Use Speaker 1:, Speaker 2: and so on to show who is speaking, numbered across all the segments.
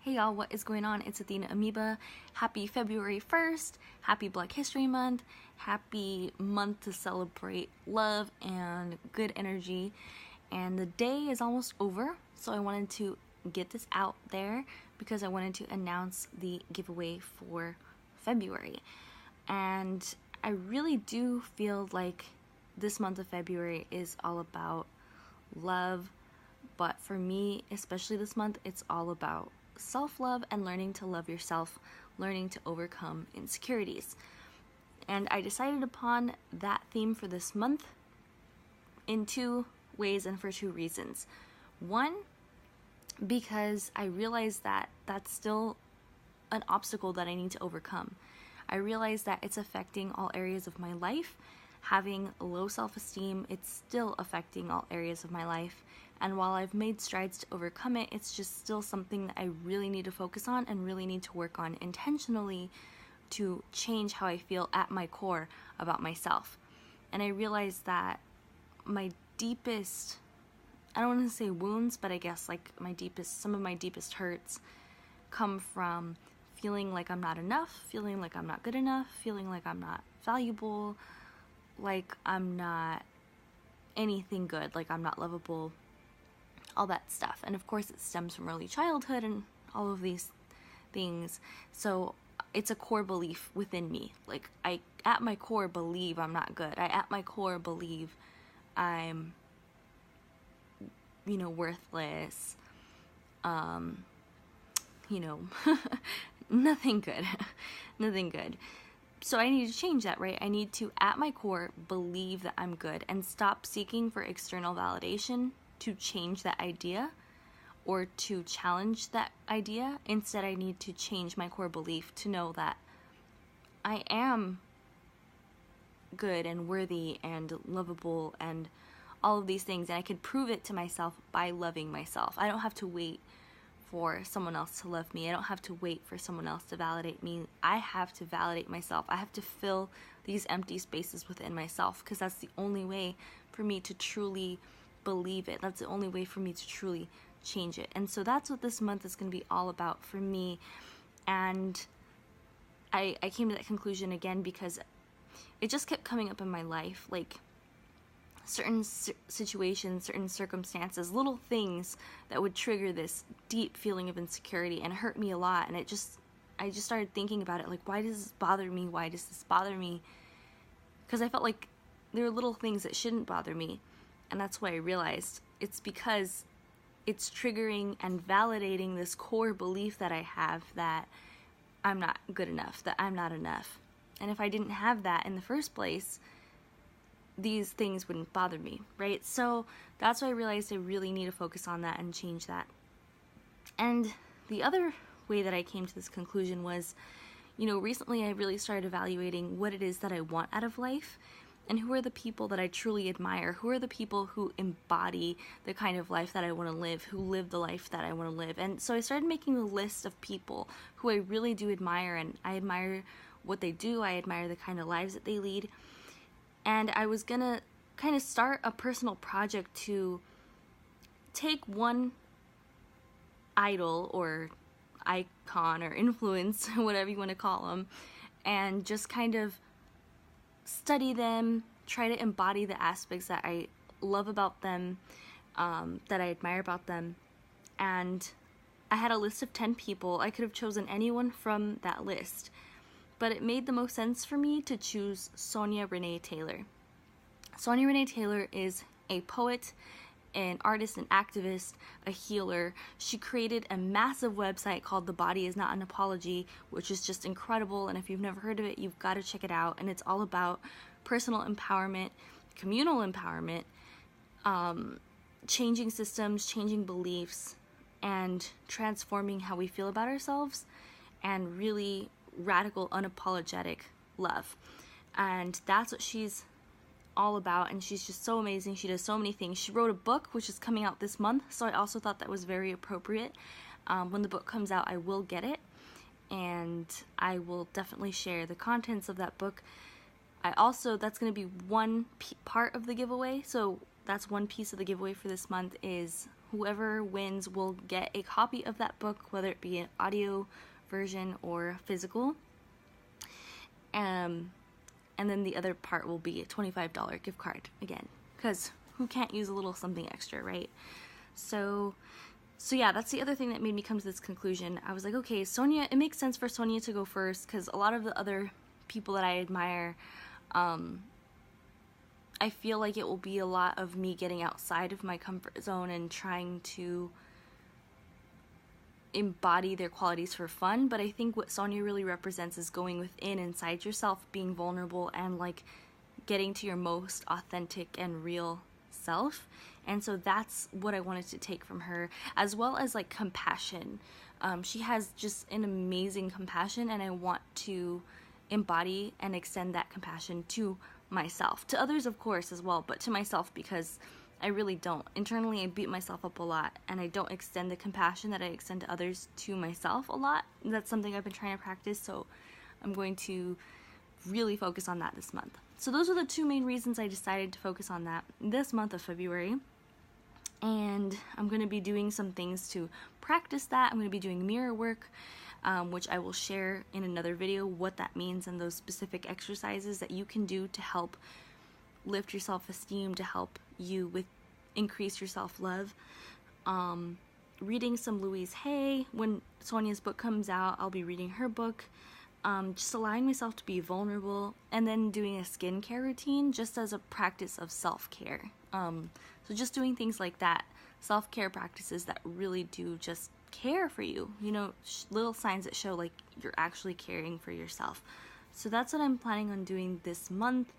Speaker 1: Hey y'all, what is going on? It's Athena Amoeba. Happy February 1st. Happy Black History Month. Happy month to celebrate love and good energy. And the day is almost over, so I wanted to get this out there because I wanted to announce the giveaway for February. And I really do feel like this month of February is all about love, but for me, especially this month, it's all about self-love and learning to love yourself, learning to overcome insecurities. And I decided upon that theme for this month in two ways and for two reasons. One, because I realized that that's still an obstacle that I need to overcome. I realized that it's affecting all areas of my life. Having low self-esteem, it's still affecting all areas of my life. And while I've made strides to overcome it, it's just still something that I really need to focus on and really need to work on intentionally to change how I feel at my core about myself. And I realized that my deepest, I don't want to say wounds, but I guess like some of my deepest hurts come from feeling like I'm not enough, feeling like I'm not good enough, feeling like I'm not valuable, like I'm not anything good, like I'm not lovable, all that stuff. And of course it stems from early childhood and all of these things. So it's a core belief within me. Like I at my core believe I'm not good. I at my core believe I'm worthless, nothing good. Nothing good. So I need to change that, right? I need to, at my core, believe that I'm good and stop seeking for external validation to change that idea or to challenge that idea. Instead, I need to change my core belief to know that I am good and worthy and lovable and all of these things, and I can prove it to myself by loving myself. I don't have to wait for someone else to love me. I don't have to wait for someone else to validate me. I have to validate myself. I have to fill these empty spaces within myself, because that's the only way for me to truly believe it. That's the only way for me to truly change it. And so that's what this month is going to be all about for me. And I came to that conclusion again because it just kept coming up in my life, like certain situations, certain circumstances, little things that would trigger this deep feeling of insecurity and hurt me a lot. And I just started thinking about it, like, why does this bother me? Why does this bother me? Because I felt like there were little things that shouldn't bother me. And that's why I realized it's because it's triggering and validating this core belief that I have that I'm not good enough, that I'm not enough. And if I didn't have that in the first place, these things wouldn't bother me, right? So that's why I realized I really need to focus on that and change that. And the other way that I came to this conclusion was, recently I really started evaluating what it is that I want out of life and who are the people that I truly admire, who are the people who embody the kind of life that I want to live, who live the life that I want to live. And so I started making a list of people who I really do admire, and I admire what they do, I admire the kind of lives that they lead. And I was gonna kind of start a personal project to take one idol or icon or influence, whatever you want to call them, and just kind of study them, try to embody the aspects that I love about them, that I admire about them. And I had a list of 10 people. I could have chosen anyone from that list, but it made the most sense for me to choose Sonya Renee Taylor. Sonya Renee Taylor is a poet, an artist, an activist, a healer. She created a massive website called The Body Is Not an Apology, which is just incredible. And if you've never heard of it, you've got to check it out. And it's all about personal empowerment, communal empowerment, changing systems, changing beliefs, and transforming how we feel about ourselves, and really radical, unapologetic love. And that's what she's all about, and she's just so amazing. She does so many things. She wrote a book which is coming out this month, so I also thought that was very appropriate. When the book comes out, I will get it, and I will definitely share the contents of that book. That's going to be one part of the giveaway, so that's one piece of the giveaway for this month, is whoever wins will get a copy of that book, whether it be an audio version or physical. And then the other part will be a $25 gift card again, because who can't use a little something extra, right? So yeah, that's the other thing that made me come to this conclusion. I was like, okay, Sonya, it makes sense for Sonya to go first, because a lot of the other people that I admire, I feel like it will be a lot of me getting outside of my comfort zone and trying to embody their qualities for fun. But I think what Sonya really represents is going within, inside yourself, being vulnerable, and like getting to your most authentic and real self. And so that's what I wanted to take from her, as well as like compassion. She has just an amazing compassion, and I want to embody and extend that compassion to myself, to others of course as well, but to myself, because I really don't. Internally I beat myself up a lot, and I don't extend the compassion that I extend to others to myself a lot. That's something I've been trying to practice, so I'm going to really focus on that this month. So those are the two main reasons I decided to focus on that this month of February. And I'm going to be doing some things to practice that. I'm going to be doing mirror work, which I will share in another video what that means, and those specific exercises that you can do to help lift your self-esteem, to help you with increase your self-love. Reading some Louise Hay. When Sonya's book comes out, I'll be reading her book. Just allowing myself to be vulnerable, and then doing a skincare routine just as a practice of self-care. So just doing things like that, self-care practices that really do just care for you, you know, little signs that show like you're actually caring for yourself. So that's what I'm planning on this month.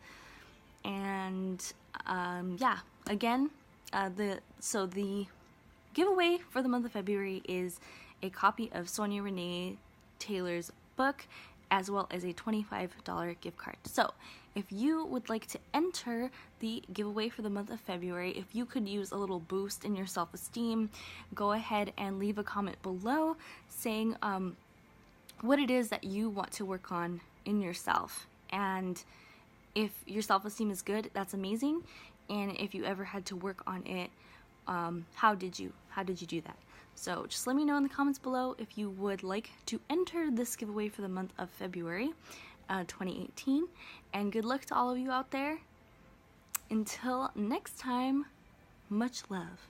Speaker 1: And yeah, again, the giveaway for the month of February is a copy of Sonya Renee Taylor's book, as well as a $25 gift card. So if you would like to enter the giveaway for the month of February, if you could use a little boost in your self-esteem, go ahead and leave a comment below saying what it is that you want to work on in yourself. And if your self-esteem is good, that's amazing. And if you ever had to work on it, how did you do that? So just let me know in the comments below if you would like to enter this giveaway for the month of February 2018. And good luck to all of you out there. Until next time, much love.